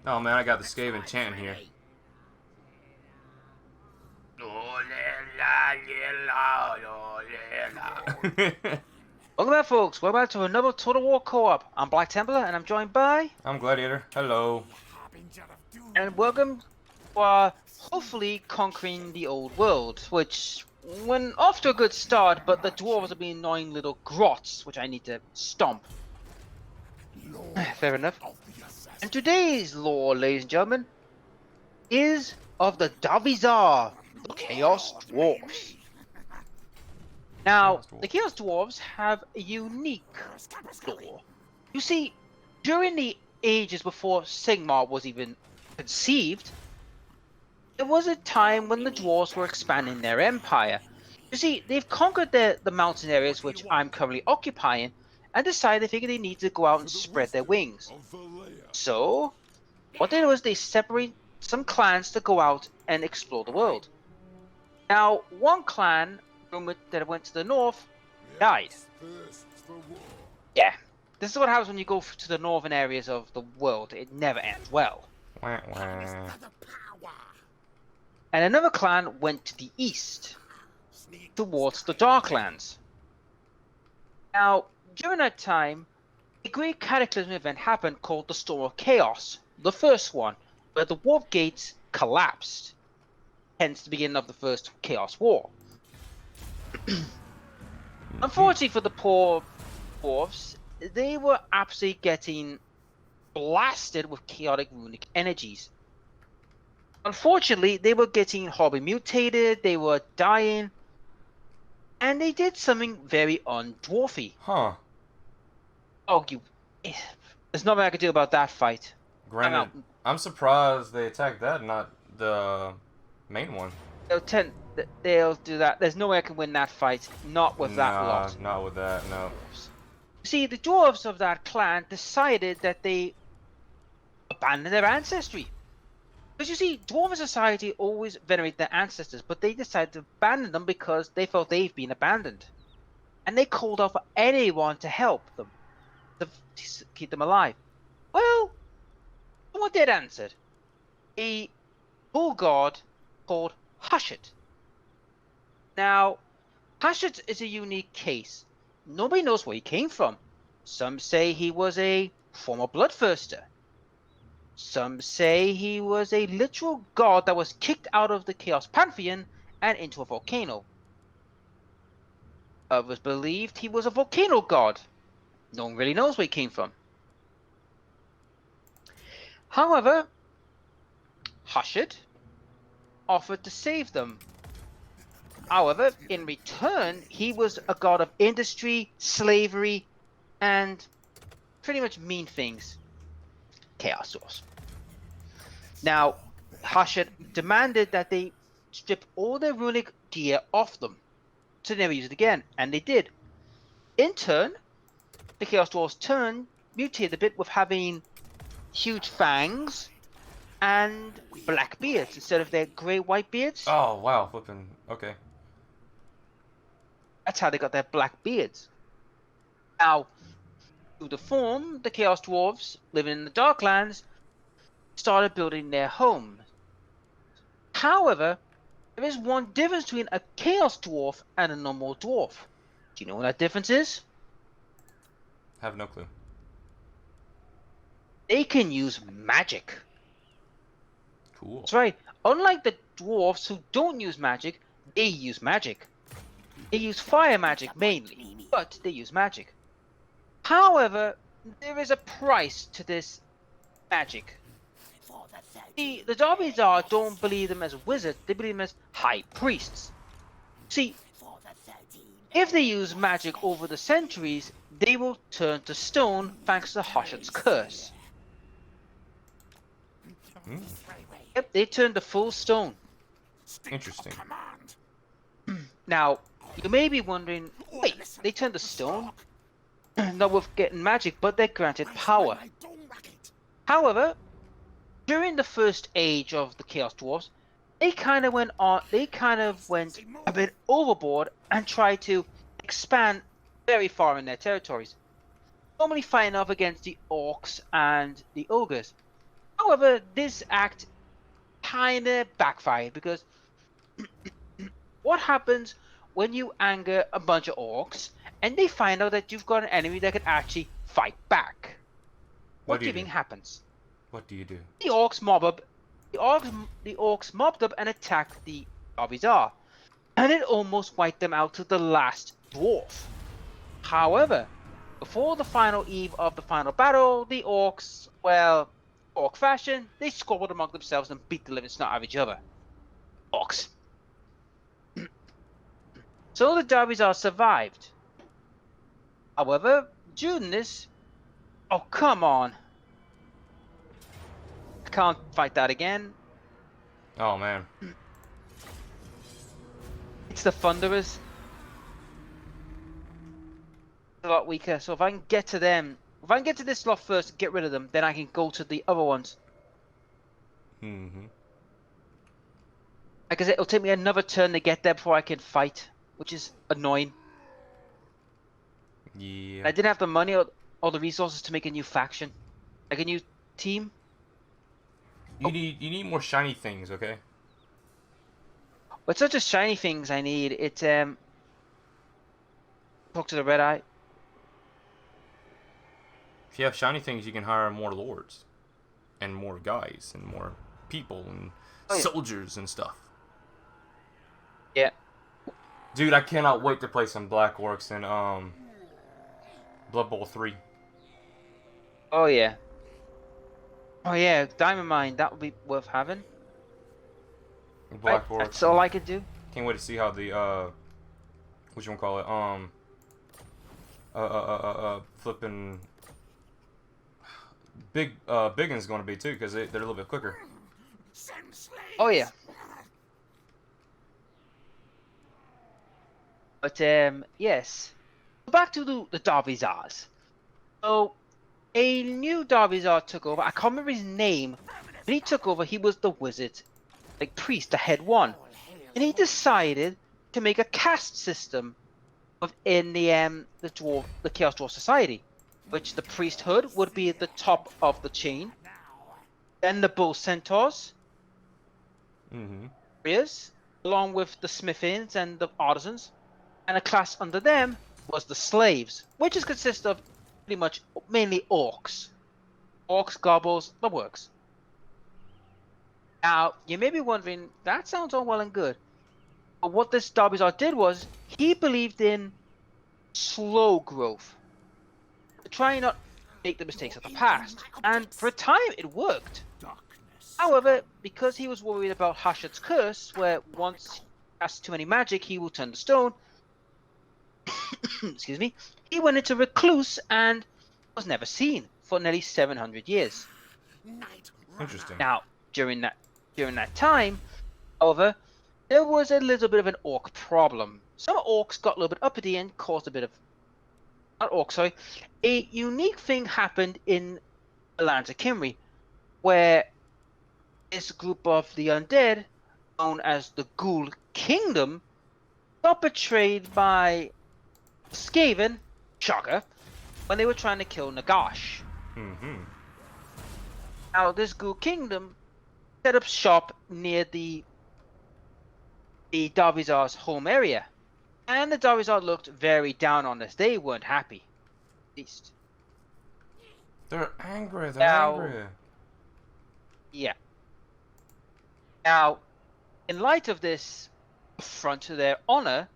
Oh man, I got the Skaven chanting here. Welcome back, folks. Welcome back to another Total War co-op. I'm Black Templar, and I'm joined by... I'm Gladiator. Hello. And welcome for hopefully conquering the old world, which went off to a good start, but the dwarves are being annoying little grots, which I need to stomp. Fair enough. And today's lore, ladies and gentlemen, is of the Davizar, the Chaos Dwarfs. Now, the Chaos Dwarves have a unique lore. You see, during the ages before Sigmar was even conceived, there was a time when the dwarves were expanding their empire. You see, they've conquered the mountain areas which I'm currently occupying, and decided they figured they need to go out and spread their wings. So, what they did was they separate some clans to go out and explore the world. Now, one clan, rumored that went to the north, died. Yeah, this is what happens when you go to the northern areas of the world. It never ends well. Wah, wah. And another clan went to the east, towards the Darklands. Now, during that time, a great cataclysm event happened called the Storm of Chaos, the first one, where the warp gates collapsed, hence the beginning of the first Chaos War. Unfortunately for the poor dwarves, they were absolutely getting blasted with chaotic runic energies. Unfortunately, they were getting horribly mutated, they were dying, and they did something very undwarfy. Huh. Oh, there's nothing I could do about that fight. Granted, I'm surprised they attacked that, not the main one. They'll do that. There's no way I can win that fight, not with that lot. Not with that, no. See, the dwarves of that clan decided that they abandoned their ancestry. Because you see, dwarven society always venerate their ancestors, but they decided to abandon them because they felt they've been abandoned. And they called out for anyone to help them, to keep them alive. Well, someone did answer. A bull god called Hushit. Now, Hushit is a unique case. Nobody knows where he came from. Some say he was a former bloodthirster. Some say he was a literal god that was kicked out of the Chaos Pantheon and into a volcano. Others believed he was a volcano god. No one really knows where he came from. However, Hushit offered to save them. However, in return, he was a god of industry, slavery, and pretty much mean things. Chaos Source. Now, Hushit demanded that they strip all their runic gear off them, so they never use it again, and they did. In turn, the Chaos Dwarves mutated a bit with having huge fangs and black beards instead of their grey-white beards. Oh, wow, flipping. Okay. That's how they got their black beards. Now, through the form, the Chaos Dwarves, living in the Darklands, started building their homes. However, there is one difference between a Chaos Dwarf and a normal dwarf. Do you know what that difference is? Have no clue. They can use magic. Cool. That's right. Unlike the dwarves who don't use magic, they use magic. They use fire magic mainly, but they use magic. However, there is a price to this magic. See, the Darvizar don't believe them as wizards, they believe them as high priests. See, if they use magic over the centuries, they will turn to stone thanks to Hushit's curse. Yep, they turn to full stone. Interesting. Now, you may be wondering, wait, they turn to stone? Not with getting magic, but they're granted power. However, during the first age of the Chaos Dwarfs, they kind of went a bit overboard and tried to expand very far in their territories, normally fighting off against the orcs and the ogres. However, this act kinda backfired because what happens when you anger a bunch of orcs and they find out that you've got an enemy that can actually fight back? What do you think happens? What do you do? The orcs mob up. The orcs mobbed up and attacked the Darvizar, and it almost wiped them out to the last dwarf. However, before the final eve of the final battle, the orcs, well, orc fashion, they squabbled among themselves and beat the living snot out of each other. Orcs. So the Darvizar survived. However, during this, oh come on, I can't fight that again. Oh man. It's the Thunderers. A lot weaker, so if I can get to them, if I can get to this lot first, get rid of them, then I can go to the other ones. Mm-hmm. Like I said, it'll take me another turn to get there before I can fight, which is annoying. Yeah. I didn't have the money or the resources to make a new faction, like a new team. You need more shiny things, okay? But such as shiny things I need. It's talk to the Red Eye. If you have shiny things, you can hire more lords, and more guys, and more people, and soldiers and stuff. Yeah. Dude, I cannot wait to play some Black Orcs in Blood Bowl 3. Oh yeah. Oh yeah, Diamond Mine. That would be worth having. Black Orcs. That's all I could do. Can't wait to see how the what you wanna call it? Flipping Biggin's gonna be too, because they're a little bit quicker. Oh yeah. But yes. Back to the Darvizars. So a new Darvizar took over. I can't remember his name. When he took over, he was the wizard, like priest, the head one, and he decided to make a caste system within the Chaos Dwarf Society, which the priesthood would be at the top of the chain. Then the bull centaurs, warriors, along with the smithings and the artisans, and a class under them was the slaves, which is consist of pretty much mainly orcs. Orcs, goblins, the works. Now, you may be wondering, that sounds all well and good. But what this Darvizar did was, he believed in slow growth. To try not make the mistakes of the past. And for a time, it worked. However, because he was worried about Hashard's curse, where once he casts too many magic, he will turn to stone. Excuse me. He went into recluse and was never seen for nearly 700 years. Interesting. Now, during that time, however, there was a little bit of an orc problem. Some orcs got a little bit uppity and caused a bit of... Not orcs, sorry. A unique thing happened in the lands of Kimri, where this group of the undead, known as the Ghoul Kingdom, got betrayed by Skaven, shocker, when they were trying to kill Nagash. Now, this Ghoul Kingdom set up shop near the Darvizar's home area, and the Darvizar looked very down on this. They weren't happy, at least. They're angry. They're angry. Yeah. Now, in light of this affront to their honor,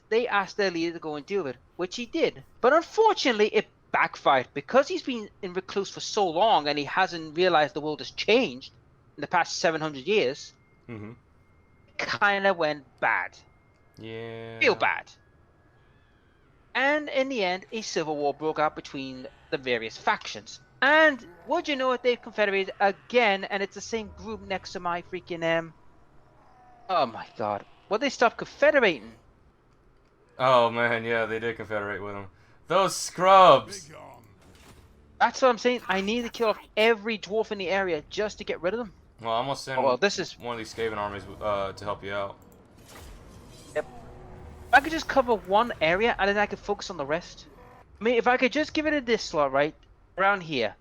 they asked their leader to go and deal with it, which he did. But unfortunately, it backfired because he's been in recluse for so long and he hasn't realized the world has changed in the past 700 years. It kind of went bad. Yeah. Real bad. And in the end, a civil war broke out between the various factions. And would you know it, they've confederated again, and it's the same group next to my freaking oh my god. Well, they stopped confederating. Oh man, yeah, they did confederate with them. Those scrubs! That's what I'm saying. I need to kill off every dwarf in the area just to get rid of them. Well, I'm gonna send well, this is... one of these Skaven armies to help you out. Yep. If I could just cover one area and then I could focus on the rest. I mean, if I could just give it a this slot, right? Around here.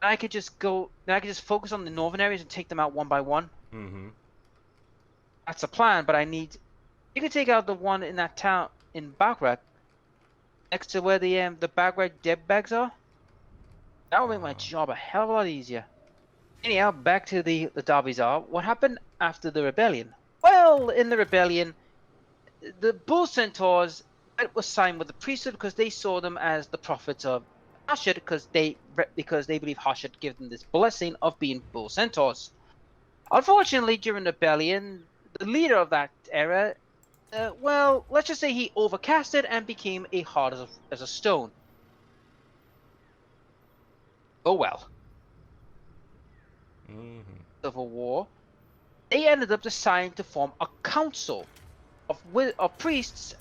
I could just go. Then I could just focus on the northern areas and take them out one by one. Mm-hmm. That's the plan, but I need. You could take out the one in that town in Bagrat, next to where the Bagrat dead bags are. That would make my job a hell of a lot easier. Anyhow, back to the Darvizar. What happened after the rebellion? Well, in the rebellion, the Bull Centaurs was signed with the priesthood because they saw them as the prophets of Hashad because they believe Hashad gave them this blessing of being Bull Centaurs. Unfortunately, during the rebellion, the leader of that era, well, let's just say he overcasted and became a hard as a stone. Oh well. Mm-hmm. Civil War, they ended up deciding to form a council of priests,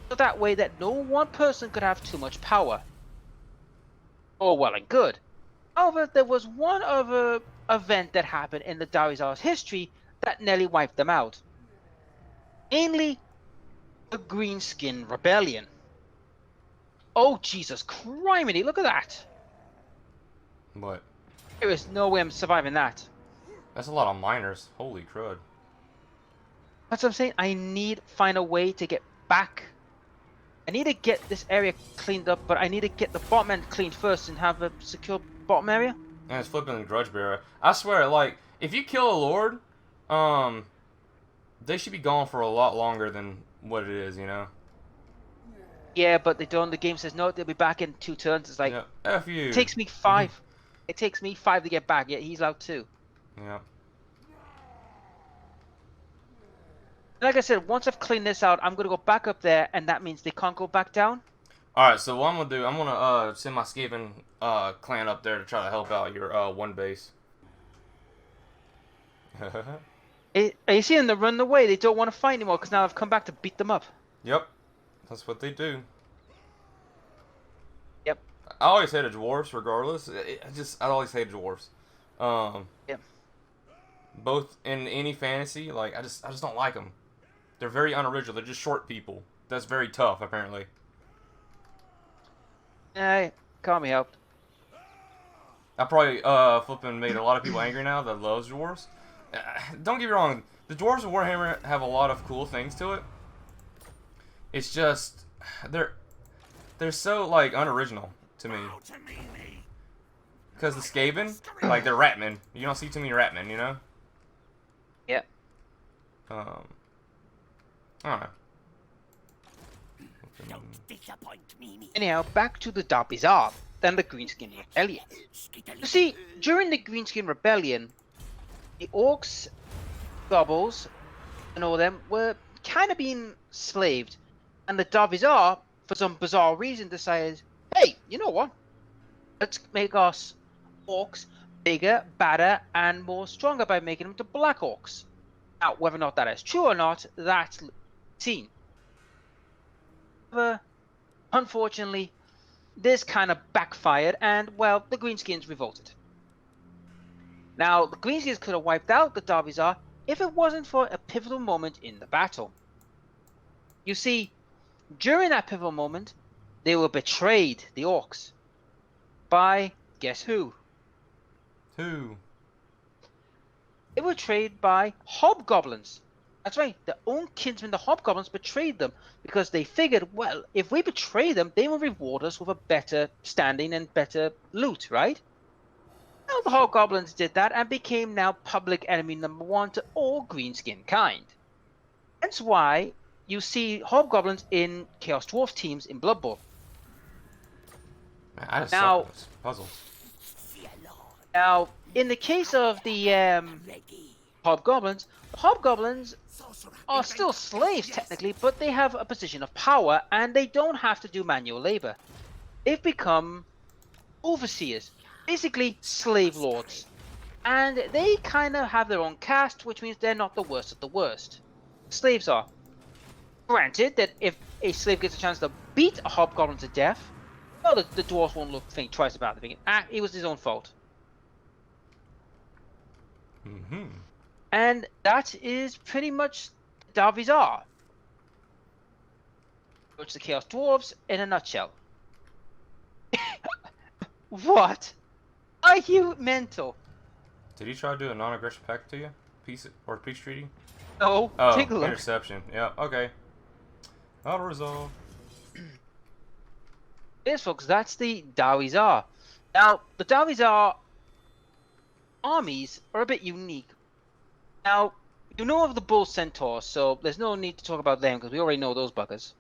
so that way that no one person could have too much power. All well and good. However, there was one other event that happened in the Darizar's history that nearly wiped them out. Mainly, the Greenskin Rebellion. Oh, Jesus criminy, look at that! What? There is no way I'm surviving that. That's a lot of miners. Holy crud. That's what I'm saying. I need to find a way to get back. I need to get this area cleaned up, but I need to get the bottom end cleaned first and have a secure bottom area. And it's flipping the grudge bearer. I swear, like, if you kill a lord, they should be gone for a lot longer than what it is, you know? Yeah, but they don't. The game says no, they'll be back in 2 turns. It's like, yeah. F you. It takes me 5. It takes me 5 to get back, yet he's out 2. Yeah. Like I said, once I've cleaned this out, I'm going to go back up there, and that means they can't go back down. Alright, so what I'm going to do, I'm going to send my Skaven clan up there to try to help out your one base. You see them, they're running away. They don't want to fight anymore because now I've come back to beat them up. Yep. That's what they do. Yep. I always hated dwarves, regardless. I always hated dwarves. Yep. Both in any fantasy, like I just don't like them. They're very unoriginal. They're just short people. That's very tough, apparently. Hey, can't be helped. I probably flipping made a lot of people angry now that loves dwarves. Don't get me wrong. The dwarves of Warhammer have a lot of cool things to it. It's just they're so like unoriginal to me. Because the Skaven, like they're ratmen. You don't see too many ratmen, you know. Yeah. I don't know. Don't disappoint me. Anyhow, back to the Darvizar, then the Greenskin Rebellion. You see, during the Greenskin Rebellion, the orcs, goblins, and all of them were kind of being slaved. And the Darvizar, for some bizarre reason, decided, hey, you know what? Let's make us orcs bigger, badder, and more stronger by making them to black orcs. Now, whether or not that is true or not, that's seen. However, unfortunately, this kind of backfired, and, well, the Greenskins revolted. Now, the Greenskins could have wiped out the Darvizar if it wasn't for a pivotal moment in the battle. You see, during that pivotal moment, they were betrayed, the orcs, by, guess who? Who? They were betrayed by hobgoblins. That's right, their own kinsmen, the hobgoblins, betrayed them because they figured, well, if we betray them, they will reward us with a better standing and better loot, right? Well, the hobgoblins did that and became now public enemy number 1 to all greenskin kind. Hence why you see hobgoblins in Chaos Dwarf teams in Blood Bowl. Man, I just Now- suck at this puzzle. Now, in the case of the hobgoblins are still slaves technically, but they have a position of power and they don't have to do manual labor. They've become overseers, basically slave lords, and they kind of have their own caste, which means they're not the worst of the worst. Slaves are. Granted that if a slave gets a chance to beat a hobgoblin to death, well, the dwarf won't think twice about it, thinking, it was his own fault. Mm-hmm. And that is pretty much Darvizar. Which the Chaos Dwarves in a nutshell. What? Are you mental? Did he try to do a non-aggression pact to you? Peace treaty? No. Oh, Take a look. interception. Yeah, okay. I'll resolve. Yes, folks, that's the Dawizar. Now, the Dawizar armies are a bit unique. Now, you know of the Bull Centaurs, so there's no need to talk about them because we already know those buggers.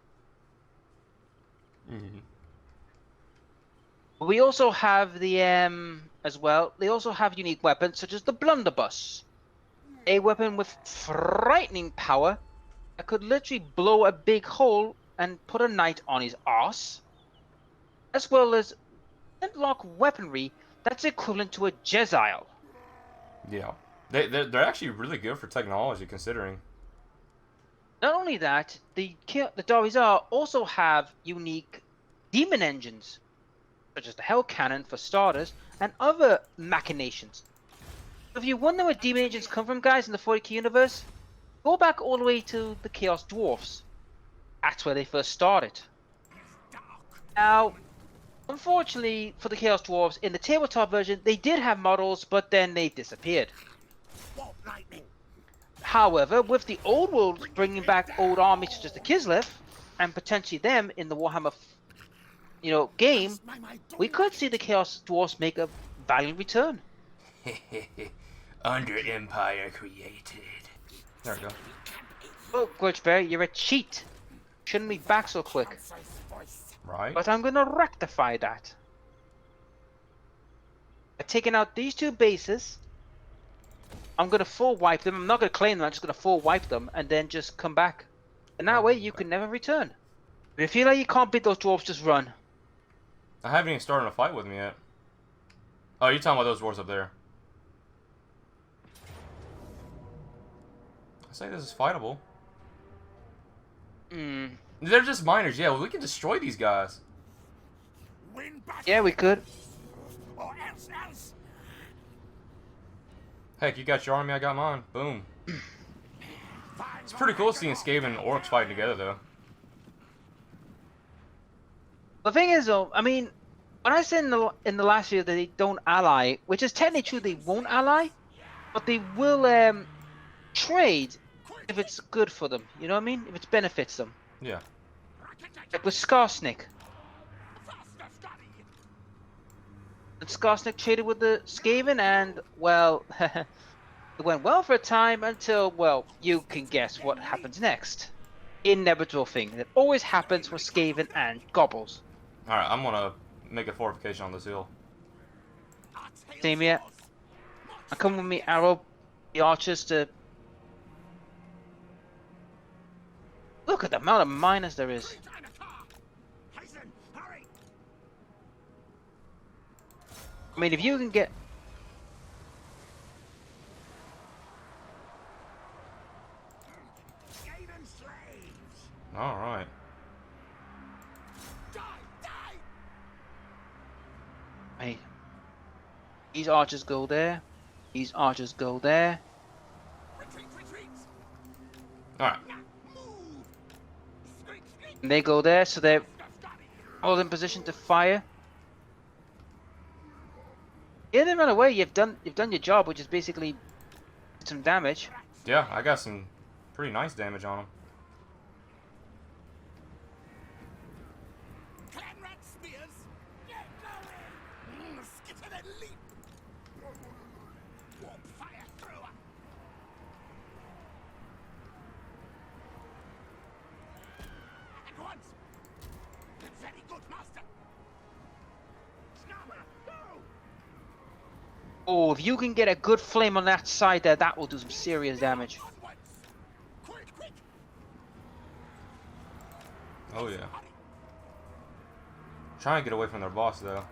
Mm-hmm. We also have the as well. They also have unique weapons such as the Blunderbuss, a weapon with frightening power that could literally blow a big hole and put a knight on his arse, as well as flintlock weaponry that's equivalent to a Jezile. Yeah. They're actually really good for technology, considering. Not only that, the Dawizar also have unique demon engines, such as the Hell Cannon for starters, and other machinations. If you wonder where demon engines come from, guys, in the 40k universe, go back all the way to the Chaos Dwarfs. That's where they first started. Now, unfortunately for the Chaos Dwarfs, in the tabletop version, they did have models, but then they disappeared. However, with the old world bringing back old armies such as the Kislev, and potentially them in the Warhammer, game, we could see the Chaos Dwarfs make a valiant return. Under Empire created. There we go. Oh, Glitchberry, you're a cheat. Shouldn't be back so quick. Right. But I'm gonna rectify that. By taking out these two bases, I'm gonna full wipe them. I'm not gonna claim them, I'm just gonna full wipe them and then just come back. And that way you can never return. If you feel like you can't beat those dwarves, just run. I haven't even started a fight with them yet. Oh, you're talking about those dwarves up there. I say this is fightable. They're just miners. Yeah, well, we can destroy these guys. Yeah, we could. Heck, you got your army, I got mine. Boom. It's pretty cool seeing Skaven and Orcs fighting together, though. The thing is, though, I mean, when I said in the last video that they don't ally, which is technically true, they won't ally, but they will trade if it's good for them. You know what I mean? If it benefits them. Yeah. Like with Snikch. And Snikch traded with the Skaven, and well, it went well for a time until, well, you can guess what happens next. Inevitable thing that always happens for Skaven and Gobbles. Alright, I'm gonna make a fortification on this hill. Same here. I come with me arrow, the archers to look at the amount of miners there is. I mean, if you can get Alright. Hey, these archers go there. These archers go there. Alright. And they go there, so they're all in position to fire. Yeah, they run away. You've done your job, which is basically some damage. Yeah, I got some pretty nice damage on them. Oh, if you can get a good flame on that side there, that will do some serious damage. Oh yeah. Try and get away from their boss though.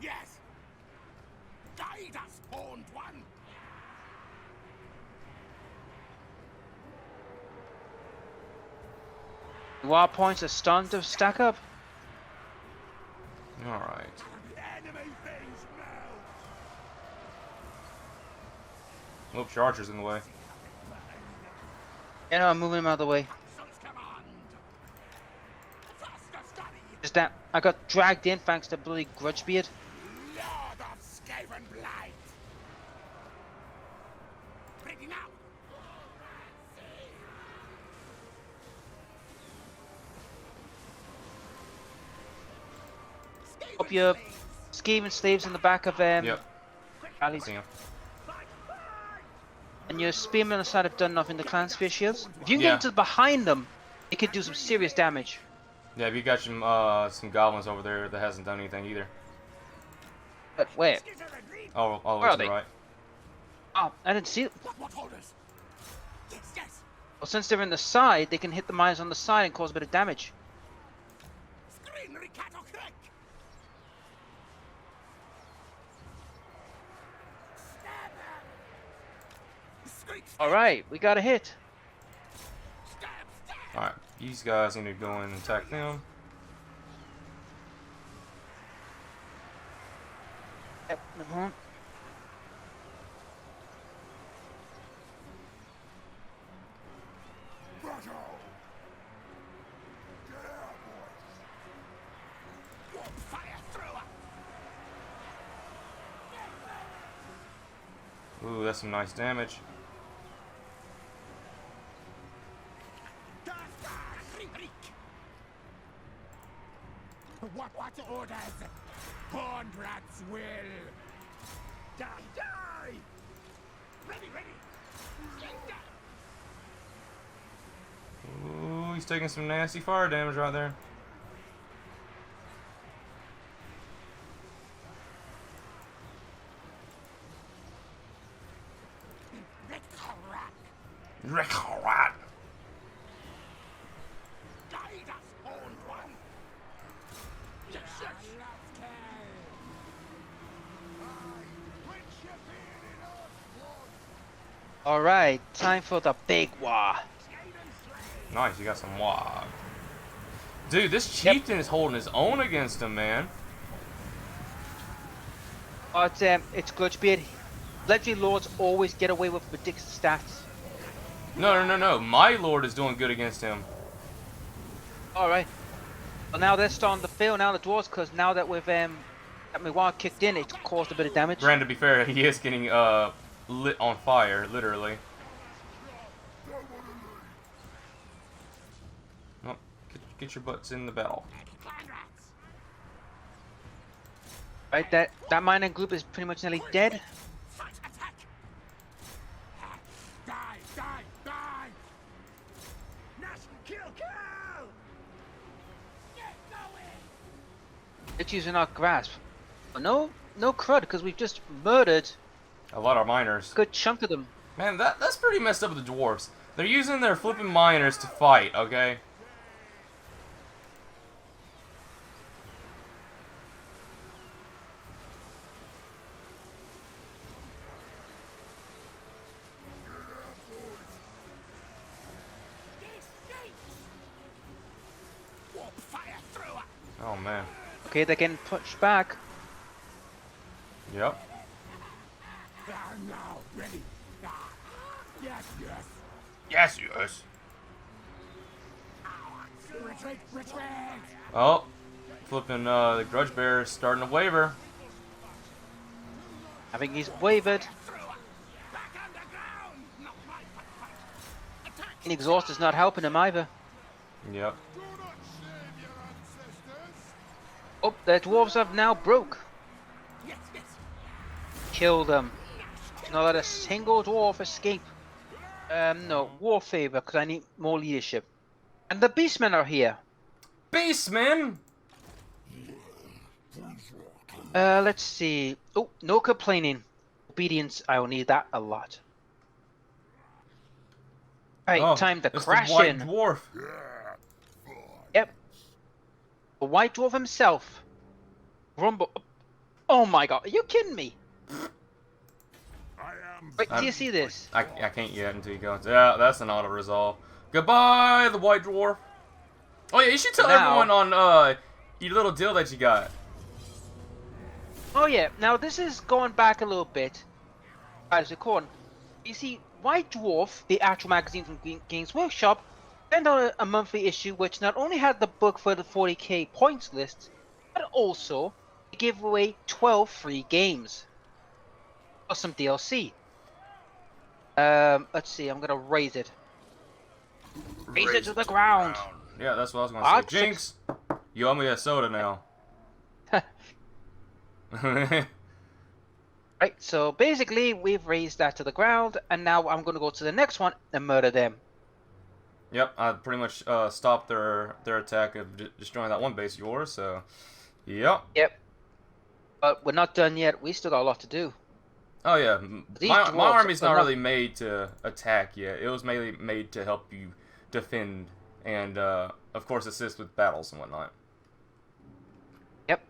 Yes. Guide us, horned one. War points are starting to stack up. All right. Enemy things melt. Oops, your archer's in the way. You know, I'm moving him out of the way. Son's command. Faster study. Just that I got dragged in thanks to bloody Grudgebeard. Lord of Skaven blight. Ready now. Up your Skaven slaves in the back of Yep. alleys. See him. And your spearmen on the side have done nothing to clan spear shields. If you can Yeah. get into behind them, it could do some serious damage. Yeah, you got some goblins over there that hasn't done anything either. But where? Oh, all the Where way are to the they? right. Oh, I didn't see it. What orders? Yes, yes. Well, since they're in the side, they can hit the mines on the side and cause a bit of damage. Screen Ricato Crack. Alright, we got a hit. Stab, stab. All right, these guys need to go in and attack them. Yep, come on. Bravo. Get out, boys. Warp fire thrower. Ooh, that's some nice damage. What orders? Horned rats will. Die, die! Ready, ready. Get down. Ooh, he's taking some nasty fire damage right there. Rick-a-rat. Guide us, horned one. Yes, yes. Alright, time for the big war. Nice, you got some wog. Dude, this chieftain is holding his own against him, man. Oh, it's Grudgebeard. Legendary lords always get away with ridiculous stats. No. My lord is doing good against him. Alright. Well, now they're starting to fail now, the dwarves, because now that we've, that my war kicked in, it's caused a bit of damage. Granted, to be fair, he is getting lit on fire, literally. Oh, get your butts in the battle. Right, that mining group is pretty much nearly dead. Fight, attack. Die, die, die. Nash, kill, kill. Get going. It's using our grasp. But no crud, because we've just murdered A lot of miners. a good chunk of them. Man, that's pretty messed up with the dwarves. They're using their flipping miners to fight, okay? Warp fire thrower. Oh, man. Okay, they're getting pushed back. Yep. Now, ready. Yes, yes. Yes, yes. Retreat, retreat. Oh, flipping the grudge bearer is starting to waver. I think he's wavered. Back underground. Not my fight. Attack. And exhaust is not helping him either. Yep. Oh, the dwarves have now broke. Yes, yes. Kill them. Not let a single dwarf escape. No, war favor, because I need more leadership. And the beastmen are here. Beastmen! Let's see. Oh, no complaining. Obedience, I will need that a lot. Alright, Oh, time to it's crash the white in. dwarf. Yep. The white dwarf himself. Grumble. Oh my god, are you kidding me? I am. Wait, do you see this? I can't yet until you go. Yeah, that's an auto resolve. Goodbye, the white dwarf. Oh yeah, you should tell Now- everyone on your little deal that you got. Oh yeah, now this is going back a little bit. As recording. You see, White Dwarf, the actual magazine from Games Workshop, sent out a monthly issue which not only had the book for the 40k points list, but also they gave away 12 free games. Plus some DLC. Let's see, I'm gonna raise it. Raise it to the ground! Yeah, that's what I was gonna Ah, say. Jinx, you owe me a soda now. Right, so basically we've raised that to the ground, and now I'm gonna go to the next one and murder them. Yep, I pretty much stopped their attack of destroying that one base of yours. So, yep. Yep. But we're not done yet, we still got a lot to do. Oh yeah, These my dwarves army's are not not- really made to attack yet. It was mainly made to help you defend and, of course, assist with battles and whatnot. Yep.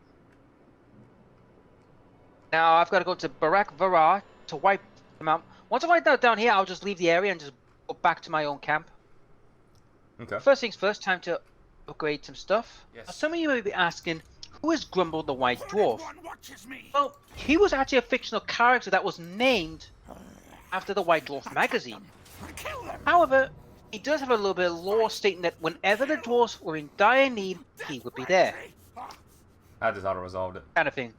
Now I've got to go to Barak Vara to wipe them out. Once I wipe that down here, I'll just leave the area and just go back to my own camp. Okay. First things first, time to upgrade some stuff. Yes. Now, some of you may be asking, who is Grumble the White Dwarf? Everyone watches me. Well, he was actually a fictional character that was named after the White Dwarf magazine. Kill them. However, he does have a little bit of lore stating that whenever the dwarves were in dire need, he would be there. I just auto-resolved it. Kind of thing.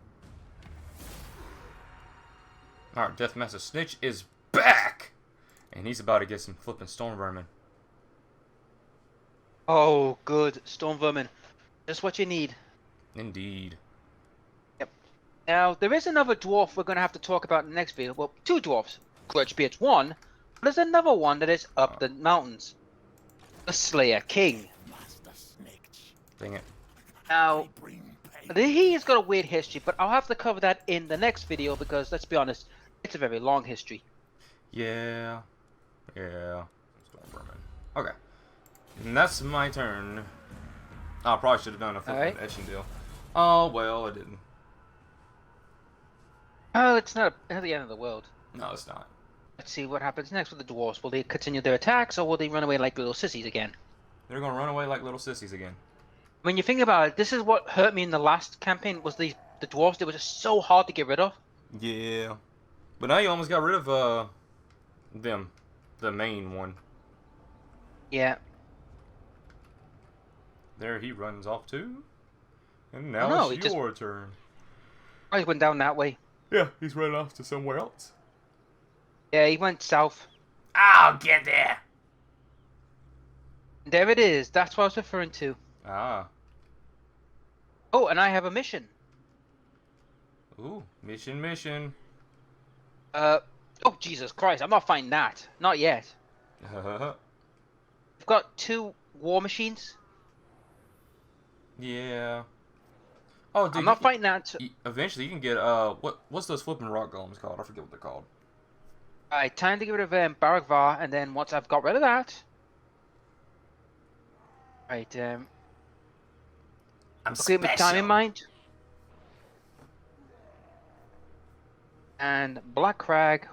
Alright, Deathmaster Snikch is back! And he's about to get some flipping storm vermin. Oh, good. Storm Vermin. Just what you need. Indeed. Now, there is another dwarf we're going to have to talk about in the next video. Well, two dwarfs. Grudgebeard's one, but there's another one that is up the mountains. The Slayer King. Master Snikch. Dang it. Now, I bring pain. he has got a weird history, but I'll have to cover that in the next video because, let's be honest, it's a very long history. Yeah. Yeah. Storm vermin. Okay. And that's my turn. Oh, I probably should have done a flipping Alright. etching deal. Oh, well, I didn't. Oh, it's not the end of the world. No, it's not. Let's see what happens next with the dwarves. Will they continue their attacks, or will they run away like little sissies again? They're gonna run away like little sissies again. When you think about it, this is what hurt me in the last campaign, was the dwarves. They were just so hard to get rid of. Yeah. But now you almost got rid of, them. The main one. Yeah. There he runs off too. And now no, he it's just- your turn. Oh, he went down that way. Yeah, he's running off to somewhere else. Yeah, he went south. I'll get there. There it is. That's what I was referring to. Ah. Oh, and I have a mission. Ooh, mission. Oh, Jesus Christ. I'm not fighting that. Not yet. We've got 2 war machines. Yeah. Oh, dude. I'm not fighting that. Eventually, you can get what's those flipping rock golems called? I forget what they're called. Alright, time to get rid of Barak Var, and then once I've got rid of that. Right, I'm okay, with time in mind. And Black Crag.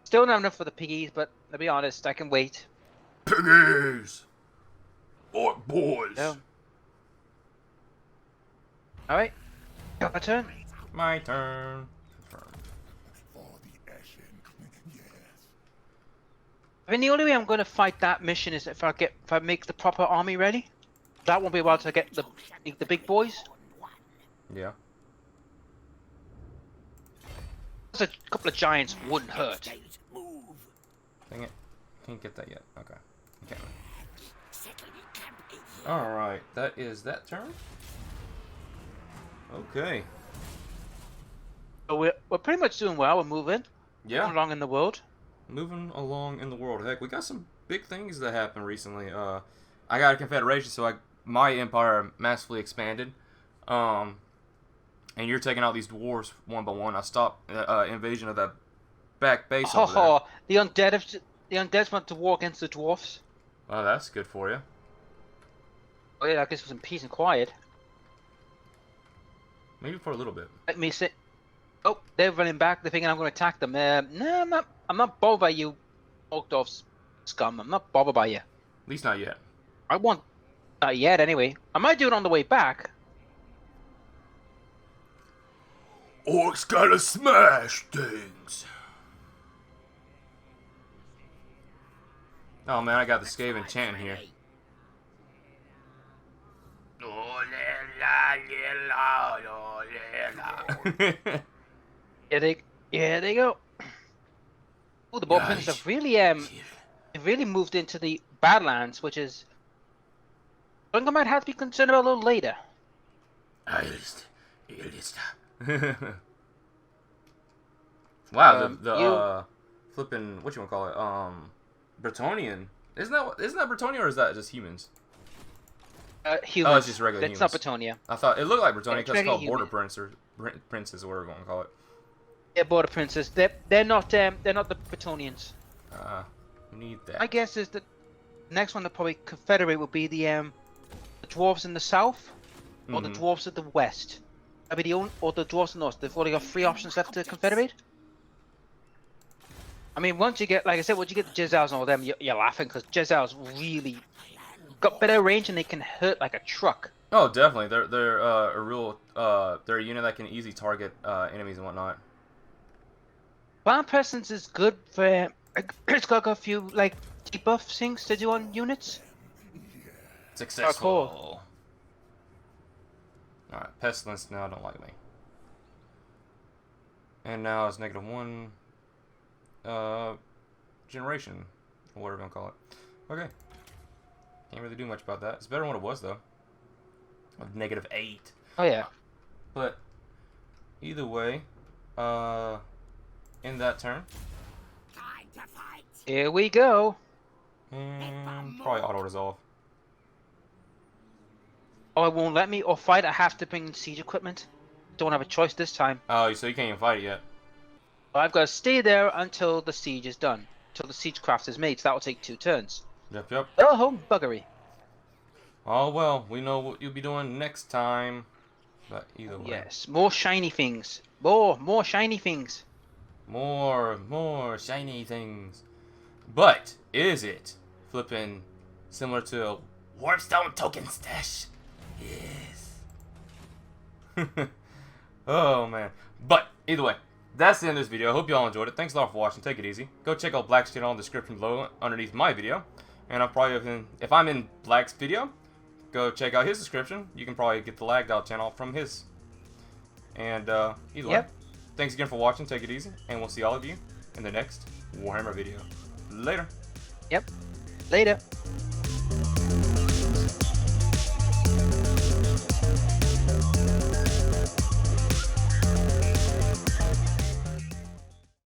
Still not enough for the piggies, but to be honest, I can wait. Piggies. Boys. So. Alright. Your turn. My turn. Confirmed. For the Ashen. Yes. I mean, the only way I'm going to fight that mission is if I make the proper army ready. That won't be able to get the big boys. Yeah. Just a couple of giants wouldn't hurt. State, move. Dang it. Can't get that yet. Okay. Okay. Settle camp. Alright, that is that turn. Okay. So we're pretty much doing well. We're moving Yeah. along in the world. Moving along in the world. Heck, we got some big things that happened recently. I got a confederation, so my empire massively expanded. And you're taking out these dwarves one by one. I stopped invasion of that back base over there. Oh, the undead went to war against the dwarfs. Well, that's good for you. Oh yeah, I guess it was in peace and quiet. Maybe for a little bit. Let me see. Oh, they're running back. They're thinking I'm going to attack them. No, I'm not. I'm not bothered by you, orc dwarf scum. I'm not bothered by you. At least not yet. I want. Not yet, anyway. I might do it on the way back. Orcs gotta smash things. Oh man, I got the Skaven chanting here. Yeah, they go. Oh, the boar princes have really they've really moved into the Badlands, which is something I might have to be concerned about a little later. Wow, the flipping, what you want to call it? Bretonian. Isn't that Bretonia, or is that just humans? Humans. Oh, it's just regular It's humans. not Bretonia. I thought it looked like Bretonia It's because it's called regular Border Princes, or whatever you want to call it. Yeah, border princes. They're not the Bretonians. We need that. My guess is that the next one to probably confederate would be the dwarves in the south, or the dwarves of the west. I mean, or the dwarves in the north. They've only got 3 options left to confederate. I mean, once you get, like I said, once you get the Jezzails and all them, you're laughing because Jezzails really got better range and they can hurt like a truck. Oh, definitely. They're a real they're a unit that can easily target enemies and whatnot. Bound Presence is good for. It's got a few like debuff things to do on units. Successful. Alright, Pestilence now don't like me. And now it's -1 generation, or whatever you want to call it. Okay. Can't really do much about that. It's better than what it was though. Of -8. Oh yeah. But either way, in that turn. Time to fight. Here we go. And probably auto resolve. Oh, it won't let me. Or fight. I have to bring in siege equipment. Don't have a choice this time. Oh, so you can't even fight it yet. I've got to stay there until the siege is done. Until the siege craft is made. So that will take 2 turns. Yep. Oh, buggery. Oh well, we know what you'll be doing next time. But either way. Yes, more shiny things. More shiny things. More shiny things. But is it flipping similar to a Warpstone token stash? Yes. Oh man. But either way, that's the end of this video. I hope you all enjoyed it. Thanks a lot for watching. Take it easy. Go check out Black's channel in the description below underneath my video. And if I'm in Black's video, go check out his description. You can probably get the lagged out channel from his. And either way, thanks again for watching. Take it easy, and we'll see all of you in the next Warhammer video. Later. Yep. Later.